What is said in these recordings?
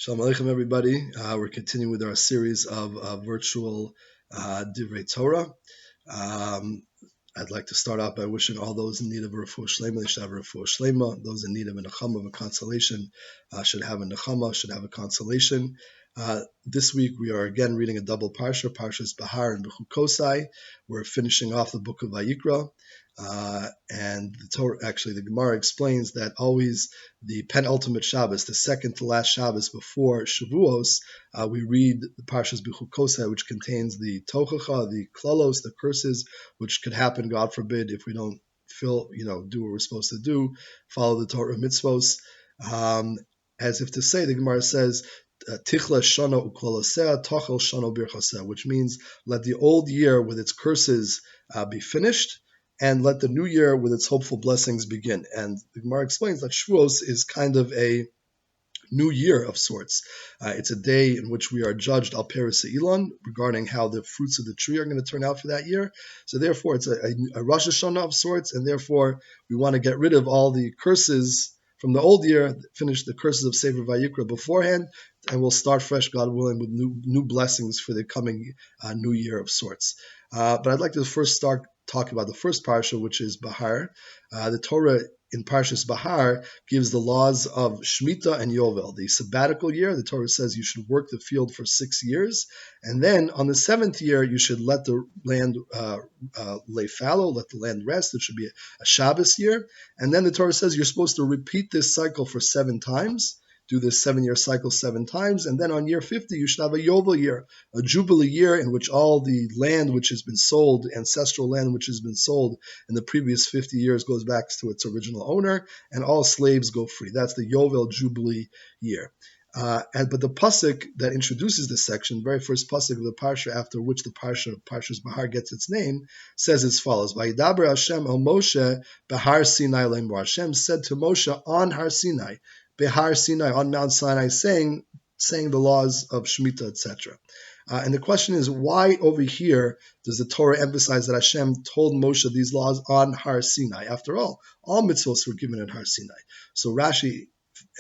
Shalom Aleichem, everybody. We're continuing with our series of virtual Divrei Torah. I'd like to start out by wishing all those in need of a refuah shlema, they should have a refuah shlema. Those in need of a nechama, of a consolation, should have a nechama, should have a consolation. This week we are again reading a double parsha, Parshas Behar and Bechukosai. We're finishing off the book of Vayikra. And the Torah, actually, the Gemara explains that always the penultimate Shabbos, the second to last Shabbos before Shavuos, we read the Parshas Behar-Bechukosai, which contains the tochacha, the klalos, the curses, which could happen, God forbid, if we don't do what we're supposed to do, follow the Torah mitzvos. As if to say, the Gemara says, Tichla shana ukolosea, tochel shana birchosea, which means let the old year with its curses be finished, and let the new year with its hopeful blessings begin. And the Gemara explains that Shavuos is kind of a new year of sorts. It's a day in which we are judged al peris Elon regarding how the fruits of the tree are going to turn out for that year. So therefore, it's a Rosh Hashanah of sorts, and therefore we want to get rid of all the curses from the old year, finish the curses of Sefer Vayikra beforehand, and we'll start fresh, God willing, with new blessings for the coming new year of sorts. But I'd like to first start talking about the first parsha, which is Bahar. The Torah in Parshas Behar gives the laws of Shemitah and Yovel. The sabbatical year, the Torah says you should work the field for 6 years, and then on the 7th year you should let the land lay fallow, let the land rest. It should be a Shabbos year, and then the Torah says you're supposed to repeat this cycle for 7 times. Do this 7-year cycle 7 times, and then on year 50 you should have a Yovel year, a Jubilee year in which all the land which has been sold, ancestral land which has been sold in the previous 50 years, goes back to its original owner, and all slaves go free. That's the Yovel Jubilee year. But the pasuk that introduces this section, the very first pasuk of the parsha, after which the parsha of Parshas Behar gets its name, says as follows: "Vayidaber Hashem el Moshe Behar Sinai lemor." Hashem said to Moshe on Har Sinai, Behar Sinai, on Mount Sinai, saying the laws of Shemitah, etc. And the question is, why over here does the Torah emphasize that Hashem told Moshe these laws on Har Sinai? After all mitzvos were given at Har Sinai. So Rashi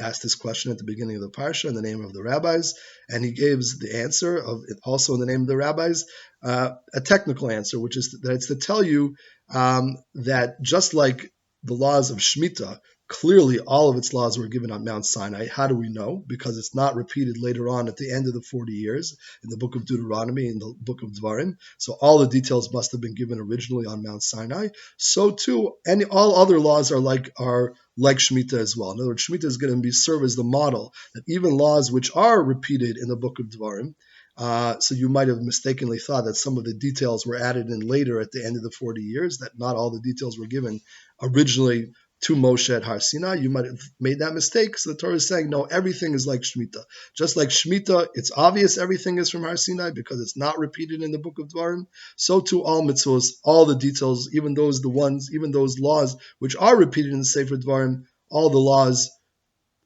asked this question at the beginning of the parsha in the name of the rabbis, and he gives the answer of it also in the name of the rabbis, a technical answer, which is that it's to tell you that just like the laws of Shemitah, clearly all of its laws were given on Mount Sinai. How do we know? Because it's not repeated later on at the end of the 40 years in the book of Deuteronomy, in the book of Dvarim. So all the details must have been given originally on Mount Sinai. So too, all other laws are like Shemitah as well. In other words, Shemitah is going to serve as the model that even laws which are repeated in the book of Dvarim, so you might have mistakenly thought that some of the details were added in later at the end of the 40 years, that not all the details were given originally to Moshe at Har Sinai. You might have made that mistake. So the Torah is saying, no, everything is like Shemitah. Just like Shemitah, it's obvious everything is from Har Sinai because it's not repeated in the book of Dvarim. So too all mitzvos, all the details, even those laws which are repeated in the Sefer Dvarim, all the laws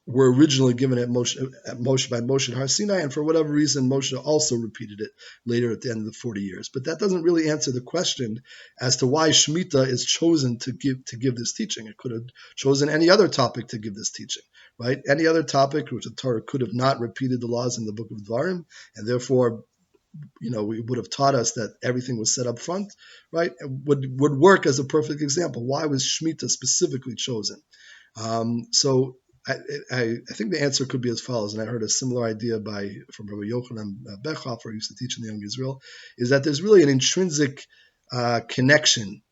were originally given by Moshe at Har Sinai, and for whatever reason, Moshe also repeated it later at the end of the 40 years. But that doesn't really answer the question as to why Shemitah is chosen to give this teaching. It could have chosen any other topic to give this teaching, right? Any other topic which the Torah could have not repeated the laws in the book of Dvarim, and therefore, we would have taught us that everything was set up front, right? Would work as a perfect example. Why was Shemitah specifically chosen? So I think the answer could be as follows, and I heard a similar idea from Rabbi Yochanan Bechhofer, who used to teach in the Young Israel, is that there's really an intrinsic connection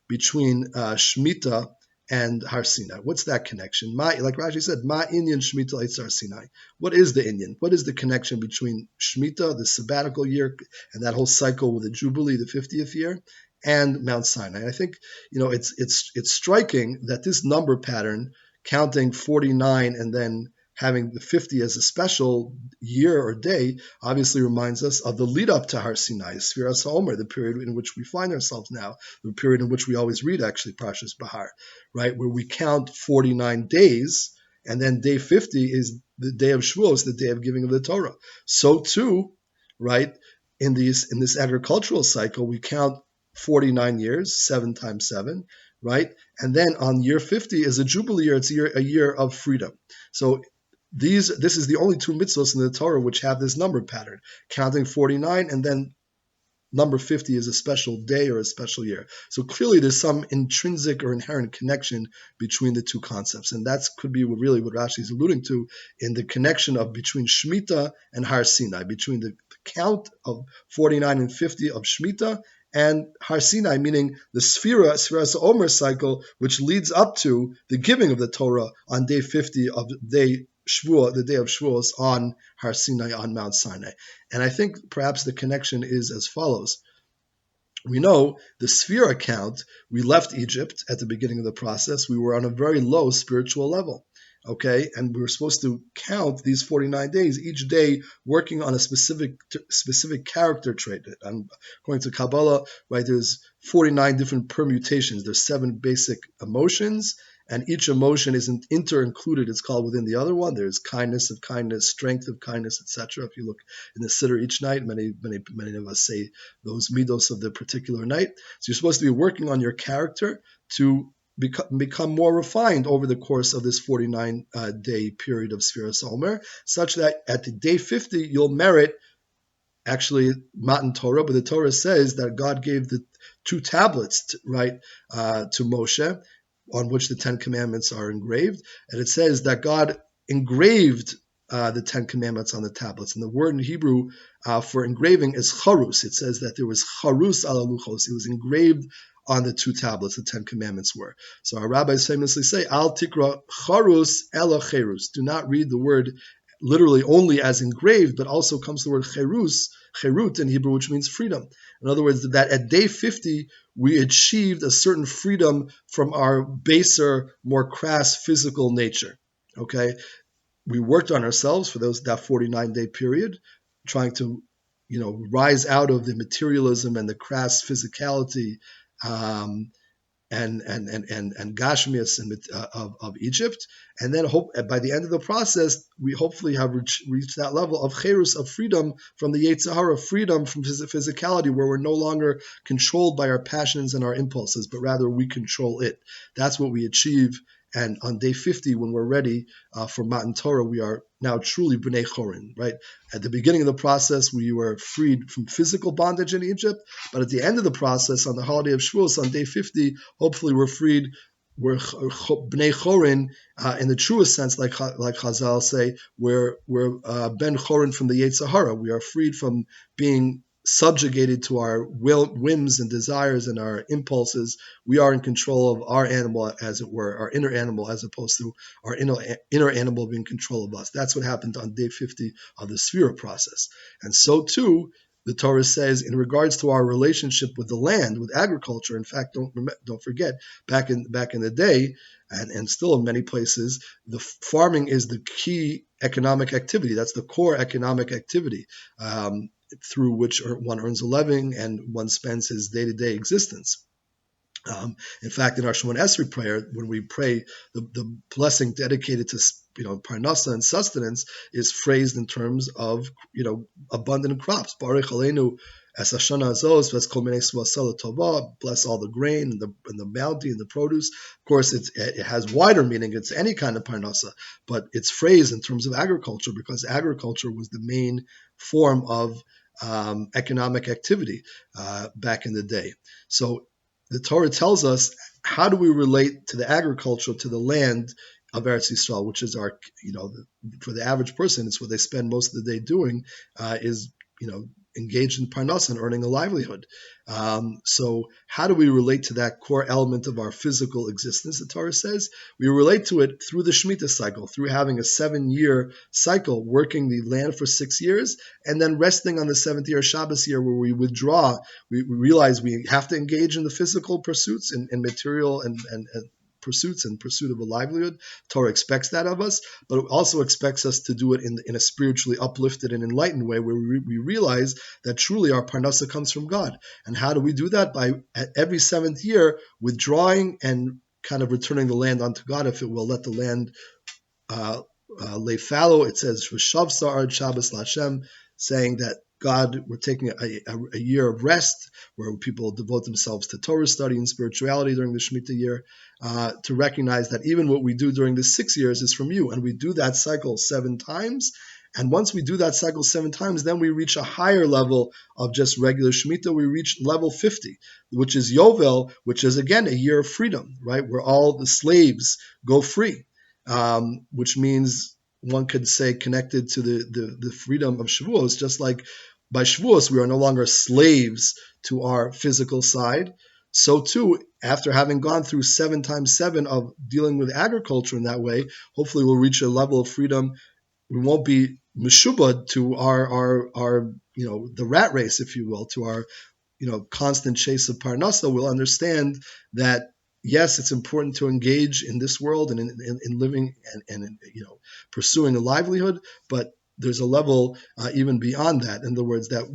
between Shemitah and Har Sinai. What's that connection? Like Rashi said, Ma inyan Shemitah eitz Har Sinai. What is the inyan? What is the connection between Shemitah, the sabbatical year, and that whole cycle with the Jubilee, the 50th year, and Mount Sinai? I think it's striking that this number pattern, counting 49 and then having the 50 as a special year or day, obviously reminds us of the lead up to Har Sinai, Sfiras HaOmer, the period in which we find ourselves now, the period in which we always read actually Parshas Behar, right, where we count 49 days, and then day 50 is the day of Shavuos, the day of giving of the Torah. So too, right, in this agricultural cycle, we count 49 years, 7 times 7, right? And then on year 50 is a Jubilee year. It's a year of freedom. So This is the only two mitzvahs in the Torah which have this number pattern, counting 49, and then number 50 is a special day or a special year. So clearly there's some intrinsic or inherent connection between the two concepts. And that could be really what Rashi is alluding to in the connection of between Shemitah and Har Sinai, between the count of 49 and 50 of Shemitah and Har Sinai, meaning the Sfiras Omer cycle, which leads up to the giving of the Torah on day 50 of day Shavuot, the day of Shavuos on Har Sinai, on Mount Sinai. And I think perhaps the connection is as follows. We know the Sphira count, we left Egypt at the beginning of the process. We were on a very low spiritual level. Okay, and we were supposed to count these 49 days, each day working on a specific character trait. And according to Kabbalah, right, there's 49 different permutations. There's 7 basic emotions, and each emotion isn't inter-included. It's called within the other one. There's kindness of kindness, strength of kindness, etc. If you look in the Siddur each night, many of us say those midos of the particular night. So you're supposed to be working on your character to become more refined over the course of this 49-day period of Sfiras Omer, such that at the day 50 you'll merit actually Matan Torah, but the Torah says that God gave the 2 tablets, to Moshe, on which the 10 Commandments are engraved, and it says that God engraved the 10 Commandments on the tablets, and the word in Hebrew for engraving is charus. It says that there was charus ala luchos. It was engraved on the 2 tablets, the 10 Commandments were. So our rabbis famously say, Al tikra charus ela cherus. Do not read the word literally only as engraved, but also comes the word cherut in Hebrew, which means freedom. In other words, that at day 50, we achieved a certain freedom from our baser, more crass physical nature. Okay? We worked on ourselves for that 49-day period, trying to, rise out of the materialism and the crass physicality and Gashmias of Egypt, and then by the end of the process, we hopefully have reached that level of cherus, of freedom from the Yetzer Hara, freedom from physicality, where we're no longer controlled by our passions and our impulses, but rather we control it. That's what we achieve. And on day 50, when we're ready for Matan Torah, we are now truly B'nai Chorin, right? At the beginning of the process, we were freed from physical bondage in Egypt, but at the end of the process, on the holiday of Shavuos, on day 50, hopefully we're freed. We're B'nai Chorin in the truest sense, like Chazal say, we're Ben Chorin from the Yetzer Hara. We are freed from being subjugated to our whims and desires and our impulses. We are in control of our animal, as it were, our inner animal, as opposed to our inner animal being in control of us. That's what happened on day 50 of the Sphira process. And so too, the Torah says, in regards to our relationship with the land, with agriculture. In fact, don't forget, back in the day, and still in many places, the farming is the key economic activity. That's the core economic activity through which one earns a living and one spends his day-to-day existence. In fact, in our Shemon Esrei prayer, when we pray, the blessing dedicated to parnasa and sustenance is phrased in terms of abundant crops. Baruch Aleinu es hashana hazos v'es kol minei svasela tova. Bless all the grain and the bounty and the produce. Of course, it has wider meaning. It's any kind of parnasa, but it's phrased in terms of agriculture because agriculture was the main form of economic activity back in the day. So the Torah tells us, how do we relate to the agriculture, to the land of Eretz Yisrael, which is our, for the average person, it's what they spend most of the day doing, is, engaged in parnasa and earning a livelihood. So how do we relate to that core element of our physical existence? The Torah says we relate to it through the Shemitah cycle, through having a 7-year cycle, working the land for 6 years, and then resting on the 7th year, Shabbos year, where we withdraw. We realize we have to engage in the physical pursuits and material and pursuits and pursuit of a livelihood. Torah expects that of us, but it also expects us to do it in a spiritually uplifted and enlightened way, where we realize that truly our parnasa comes from God. And how do we do that? By at every 7th year withdrawing and kind of returning the land unto God, if it will let the land lay fallow. It says V'shav sa'ar Shabbos Lashem, saying that God, we're taking a year of rest where people devote themselves to Torah study and spirituality during the Shemitah year, to recognize that even what we do during the 6 years is from you. And we do that cycle 7 times. And once we do that cycle 7 times, then we reach a higher level of just regular Shemitah. We reach level 50, which is Yovel, which is, again, a year of freedom, right? Where all the slaves go free, which means one could say connected to the freedom of Shavuos, just like by Shavuos we are no longer slaves to our physical side. So too, after having gone through 7 times 7 of dealing with agriculture in that way, hopefully we'll reach a level of freedom. We won't be meshubad to our the rat race, if you will, to our constant chase of parnasa. We'll understand that yes, it's important to engage in this world and in living and in, pursuing a livelihood, but there's a level even beyond that. In other words, that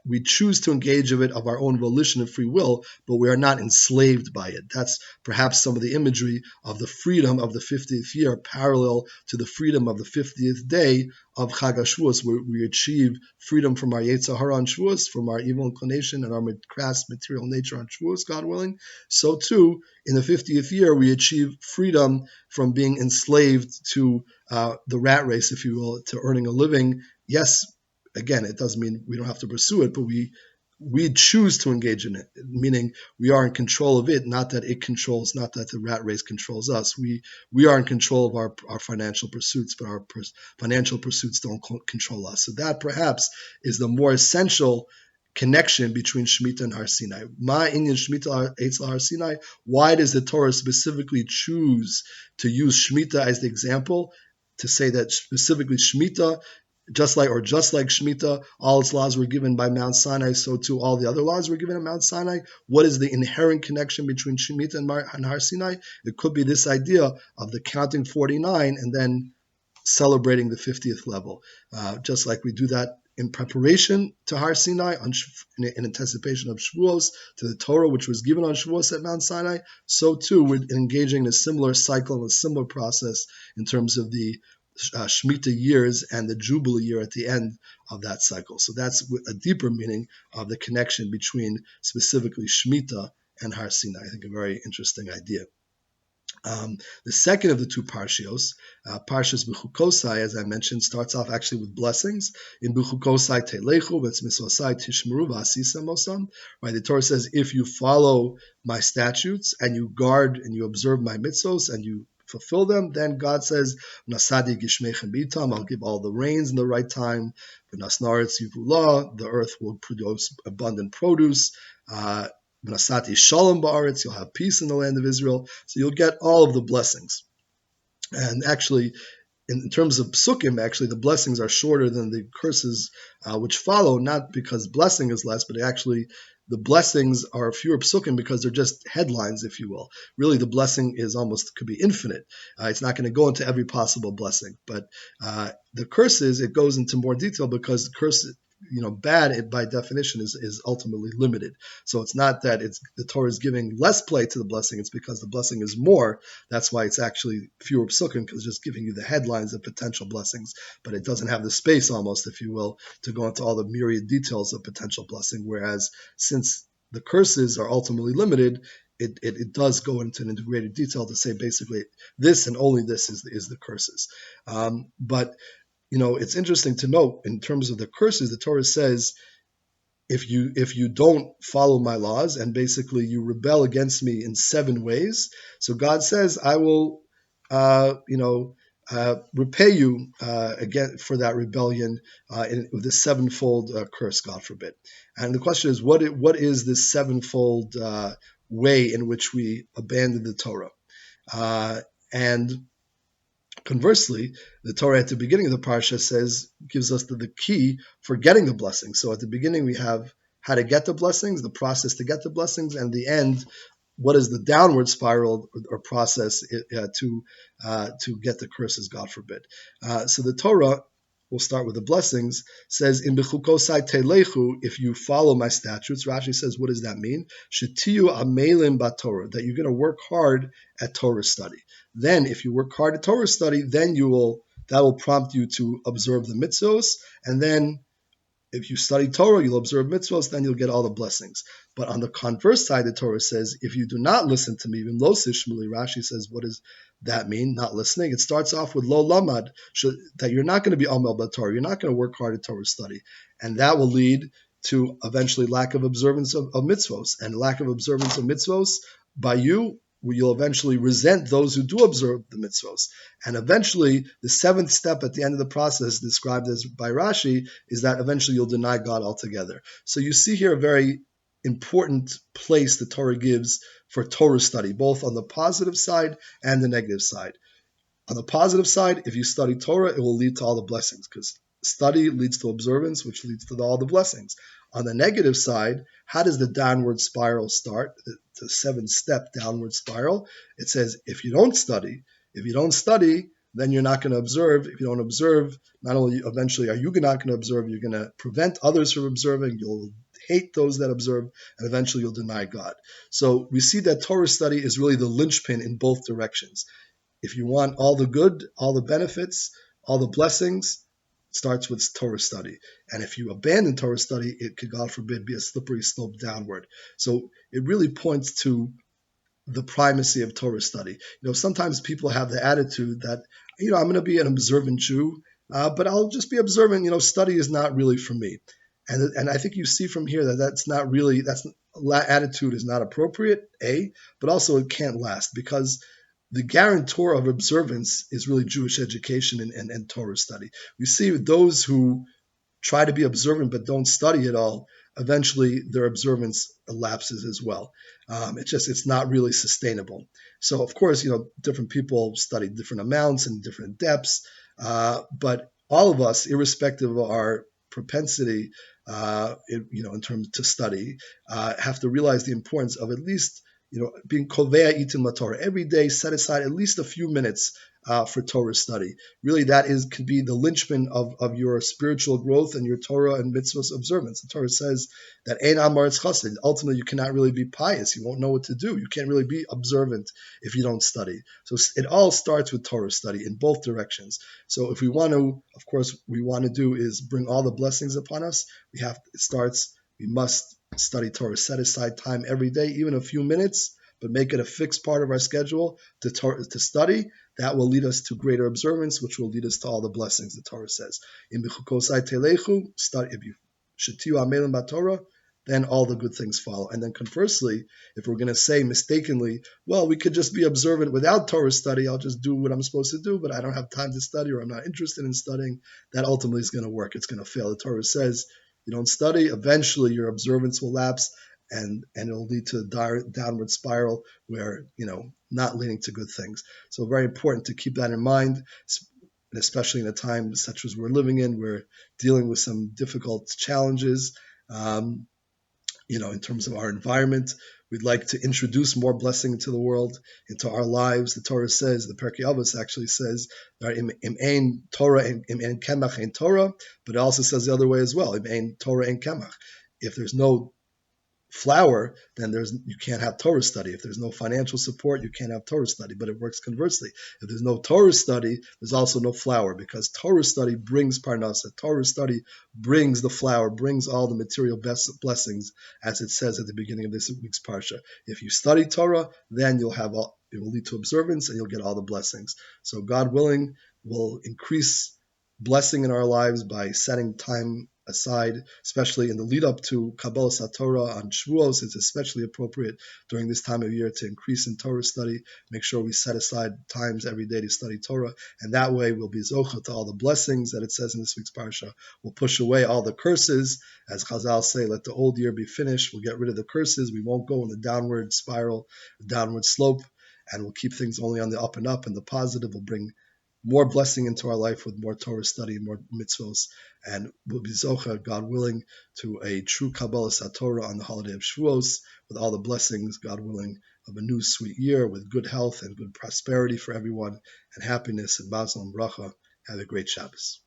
we choose to engage of it of our own volition and free will, but we are not enslaved by it. That's perhaps some of the imagery of the freedom of the 50th year, parallel to the freedom of the 50th day of Chag HaShavuos, where we achieve freedom from our Yetzer Hara on Shavuos, from our evil inclination and our crass material nature on Shavuos, God willing. So too, in the 50th year, we achieve freedom from being enslaved to the rat race, if you will, to earning a living. Yes, again, it doesn't mean we don't have to pursue it, but we choose to engage in it, meaning we are in control of it, not that it controls, not that the rat race controls us. We are in control of our financial pursuits, but our financial pursuits don't control us. So that perhaps is the more essential connection between Shemitah and Har Sinai. Ma inyan Shemitah Eitzel Har Sinai. Why does the Torah specifically choose to use Shemitah as the example, to say that specifically Shemitah, just like Shemitah, all its laws were given by Mount Sinai, so too all the other laws were given at Mount Sinai? What is the inherent connection between Shemitah and Har Sinai? It could be this idea of the counting 49 and then celebrating the 50th level, just like we do that in preparation to Har Sinai, in anticipation of Shavuos, to the Torah, which was given on Shavuos at Mount Sinai. So too, we're engaging in a similar cycle and a similar process in terms of the Shemitah years and the Jubilee year at the end of that cycle. So that's a deeper meaning of the connection between specifically Shemitah and Har Sinai. I think a very interesting idea. The second of the 2 parshios, Parshas Behar-Bechukosai, as I mentioned, starts off actually with blessings. In Behar-Bechukosai telechu, v'tzmisosai tishmeru v'asisa mosam. Right, the Torah says, if you follow my statutes and you guard and you observe my mitzvos and you fulfill them, then God says, Nasadi gishmechem bitam, I'll give all the rains in the right time. V'nasnaretz yivula, the earth will produce abundant produce. Nasati shalom ba'aretz, you'll have peace in the land of Israel. So you'll get all of the blessings. And actually, in terms of psukim, actually the blessings are shorter than the curses which follow, not because blessing is less, but actually the blessings are fewer psukim because they're just headlines, if you will. Really, the blessing is almost, could be infinite. It's not going to go into every possible blessing. But the curses, it goes into more detail because the curse, bad by definition is ultimately limited. So it's not that the Torah is giving less play to the blessing, it's because the blessing is more. That's why it's actually fewer psukim, because it's just giving you the headlines of potential blessings, but it doesn't have the space almost, if you will, to go into all the myriad details of potential blessing. Whereas since the curses are ultimately limited, it does go into an integrated detail to say basically this and only this is the curses. But it's interesting to note in terms of the curses, the Torah says, if you don't follow my laws and basically you rebel against me in 7 ways, so God says, I will, repay you again for that rebellion with the 7-fold curse, God forbid. And the question is, what is this 7-fold way in which we abandon the Torah? And conversely, the Torah at the beginning of the parsha gives us the key for getting the blessings. So at the beginning we have how to get the blessings, the process to get the blessings, and the end, what is the downward spiral or process to get the curses, God forbid. So the Torah, we'll start with the blessings, says, in Bechukosai telechu, if you follow my statutes. Rashi says, what does that mean? Shetiyu amelim batorah, that you're going to work hard at Torah study. Then if you work hard at Torah study, then that will prompt you to observe the mitzvos, and then if you study Torah, you'll observe mitzvahs, then you'll get all the blessings. But on the converse side, the Torah says, if you do not listen to me, even lo sishmuli, Rashi says, what does that mean? Not listening. It starts off with lo lamad, that you're not going to be amel b'Torah. You're not going to work hard at Torah study. And that will lead to eventually lack of observance of mitzvos. And lack of observance of mitzvos by you, you'll eventually resent those who do observe the mitzvos. And eventually, the seventh step at the end of the process, described as by Rashi, is that eventually you'll deny God altogether. So you see here a very important place the Torah gives for Torah study, both on the positive side and the negative side. On the positive side, if you study Torah, it will lead to all the blessings, because study leads to observance, which leads to all the blessings. On the negative side, how does the downward spiral start? The seven-step downward spiral. It says, if you don't study, then you're not going to observe. If you don't observe, not only eventually are you not going to observe, you're going to prevent others from observing. You'll hate those that observe, and eventually you'll deny God. So we see that Torah study is really the linchpin in both directions. If you want all the good, all the benefits, all the blessings, it starts with Torah study. And if you abandon Torah study, it could, God forbid, be a slippery slope downward. So it really points to the primacy of Torah study. Sometimes people have the attitude that, I'm going to be an observant Jew, but I'll just be observant. Study is not really for me. And I think you see from here that that attitude is not appropriate, but also it can't last, because the guarantor of observance is really Jewish education and Torah study. We see those who try to be observant but don't study at all, eventually their observance elapses as well. It's not really sustainable. So of course, different people study different amounts and different depths, but all of us, irrespective of our propensity, in terms to study, have to realize the importance of at least being kovea itim laTorah. Every day, set aside at least a few minutes for Torah study. Really, can be the linchpin of your spiritual growth and your Torah and mitzvahs observance. The Torah says that ein amaretz chassid. Ultimately, you cannot really be pious. You won't know what to do. You can't really be observant if you don't study. So it all starts with Torah study in both directions. So if we want to, of course, we want to do is bring all the blessings upon us. We must study Torah. Set aside time every day, even a few minutes, but make it a fixed part of our schedule to study. That will lead us to greater observance, which will lead us to all the blessings the Torah says. In Bechukosai telechu, study. If you shetiu amelim b'Torah, then all the good things follow. And then conversely, if we're going to say mistakenly, well, we could just be observant without Torah study, I'll just do what I'm supposed to do, but I don't have time to study, or I'm not interested in studying, that ultimately is going to work. It's going to fail. The Torah says, you don't study, eventually your observance will lapse, and it'll lead to a downward spiral where, not leading to good things. So very important to keep that in mind, especially in a time such as we're living in. We're dealing with some difficult challenges, in terms of our environment. We'd like to introduce more blessing into the world, into our lives. The Torah says, the Perkei Avos actually says, im ein Torah, im ein kemach ein Torah, but it also says the other way as well, im ein Torah ein kemach. If there's no flour, then you can't have Torah study. If there's no financial support, you can't have Torah study. But it works conversely. If there's no Torah study, there's also no flour, because Torah study brings parnasa. Torah study brings the flour, brings all the material blessings, as it says at the beginning of this week's parsha. If you study Torah, then it will lead to observance, and you'll get all the blessings. So God willing, we'll increase blessing in our lives by setting time aside, especially in the lead up to Kabbalah Torah on Shavuos. It's especially appropriate during this time of year to increase in Torah study. Make sure we set aside times every day to study Torah, and that way we'll be zocha to all the blessings that it says in this week's parsha. We'll push away all the curses, as Chazal say, let the old year be finished. We'll get rid of the curses. We won't go in the downward spiral, downward slope, and we'll keep things only on the up and up, and the positive will bring more blessing into our life with more Torah study, more mitzvos, and we'll be zocha, God willing, to a true Kabbalah Torah on the holiday of Shavuos, with all the blessings, God willing, of a new sweet year with good health and good prosperity for everyone, and happiness and mazal and bracha. Have a great Shabbos.